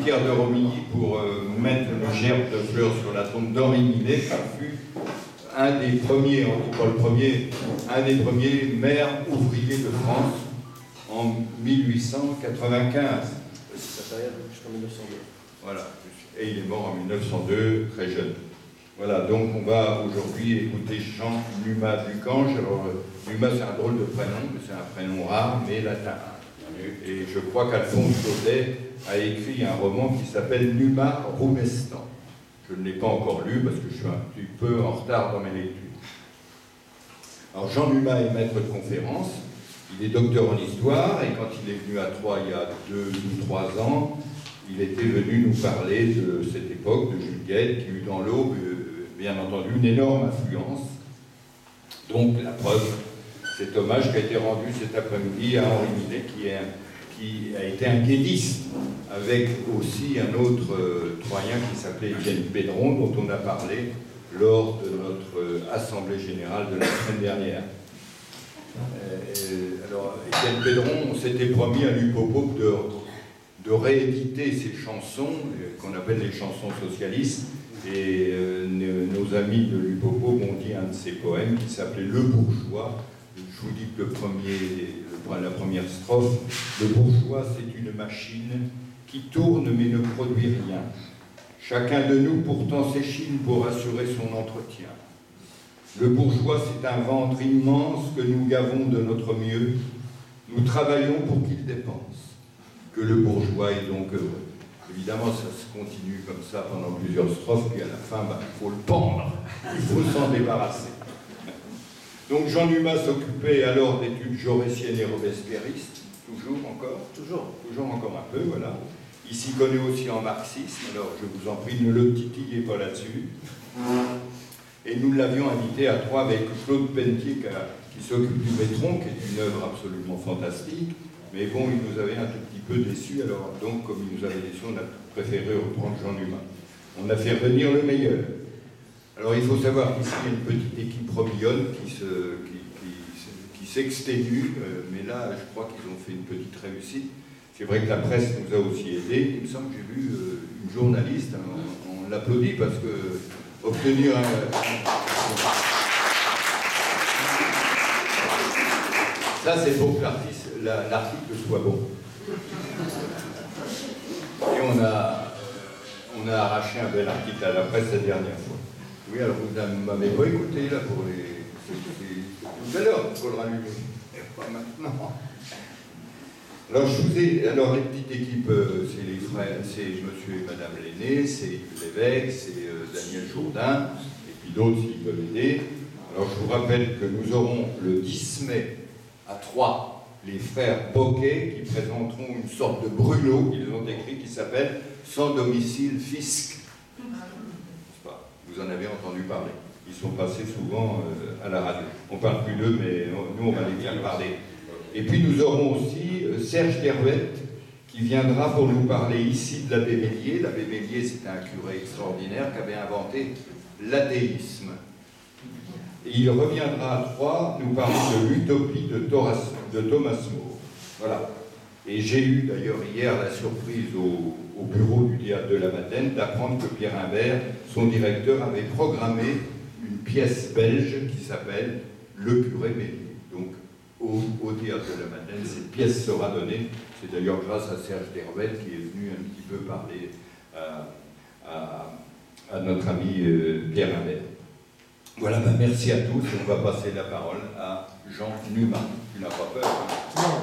cimetière de Romilly pour mettre le gerbe de fleurs sur la tombe d'Henri Millet, qui fut un des premiers, on dit pas le premier, un des premiers maires ouvriers de France en 1895. Sa carrière jusqu'en 1902. Voilà, et il est mort en 1902, très jeune. Voilà, donc on va aujourd'hui écouter Jean Numa Ducange. Alors, Numa, c'est un drôle de prénom, c'est un prénom rare, mais latin. Et je crois qu'Alphonse Daudet a écrit un roman qui s'appelle Numa Roumestan. Je ne l'ai pas encore lu parce que je suis un petit peu en retard dans mes lectures. Alors Jean Numa est maître de conférence, il est docteur en histoire, et quand il est venu à Troyes il y a 2 ou 3 ans, il était venu nous parler de cette époque de Jules Guesde, qui eut dans l'Aube, bien entendu, une énorme influence. Donc la preuve, cet hommage qui a été rendu cet après-midi à Henri Millet, qui a été un guédiste, avec aussi un autre Troyen qui s'appelait Étienne Pédron, dont on a parlé lors de notre Assemblée Générale de la semaine dernière. Alors, Étienne Pédron, on s'était promis à l'Upopope de rééditer ces chansons, qu'on appelle les chansons socialistes, et nos amis de l'Upopope ont dit un de ces poèmes qui s'appelait Le Bourgeois. Je vous dis que la première strophe, le bourgeois c'est une machine qui tourne mais ne produit rien. Chacun de nous pourtant s'échine pour assurer son entretien. Le bourgeois c'est un ventre immense que nous gavons de notre mieux. Nous travaillons pour qu'il dépense. Que le bourgeois est donc heureux. Évidemment, ça se continue comme ça pendant plusieurs strophes, puis à la fin, il faut le pendre, il faut s'en débarrasser. Donc Jean Numa s'occupait alors d'études jaurétiennes et robespierristes, toujours encore. Toujours encore un peu, voilà. Il s'y connaît aussi en marxisme, alors je vous en prie, ne le titillez pas là-dessus. Et nous l'avions invité à Troyes avec Claude Pentier, qui s'occupe du Métron, qui est une œuvre absolument fantastique. Mais bon, il nous avait un tout petit peu déçus, alors donc, comme il nous avait déçus, on a préféré reprendre Jean Numa. On a fait revenir le meilleur. Alors il faut savoir qu'ici, il y a une petite équipe robillonne qui s'exténue, mais là, je crois qu'ils ont fait une petite réussite. C'est vrai que la presse nous a aussi aidés. Il me semble que j'ai vu une journaliste, on l'applaudit parce que obtenir un... Ça, c'est pour que l'article soit bon. Et on a arraché un bel article à la presse la dernière fois. Oui, alors vous ne m'avez pas écouté là pour les... Tout à l'heure, il faut le rallumer. Et pas maintenant. Alors, les petites équipes, c'est les frères, c'est monsieur et madame Lenné, c'est Yves Lévesque, c'est Daniel Jourdain, et puis d'autres s'ils peuvent aider. Alors, je vous rappelle que nous aurons le 10 mai à Troyes les frères Boquet qui présenteront une sorte de brûlot qu'ils ont écrit qui s'appelle Sans domicile fisc. Vous en avez entendu parler. Ils sont passés souvent à la radio. On ne parle plus d'eux, mais nous, on va les bien parler. Et puis, nous aurons aussi Serge Derouette, qui viendra pour nous parler ici de l'abbé Mélier. L'abbé Mélier, c'était un curé extraordinaire qui avait inventé l'athéisme. Et il reviendra à Troyes nous parler de l'utopie de Thomas More. Voilà. Et j'ai eu d'ailleurs hier la surprise au bureau du théâtre de la Madeleine d'apprendre que Pierre Imbert, son directeur, avait programmé une pièce belge qui s'appelle Le curé Mélier. Donc au théâtre de la Madeleine, cette pièce sera donnée. C'est d'ailleurs grâce à Serge Derouette qui est venu un petit peu parler à notre ami Pierre Imbert. Voilà, merci à tous. On va passer la parole à Jean Numa. Tu n'as pas peur, hein? Non.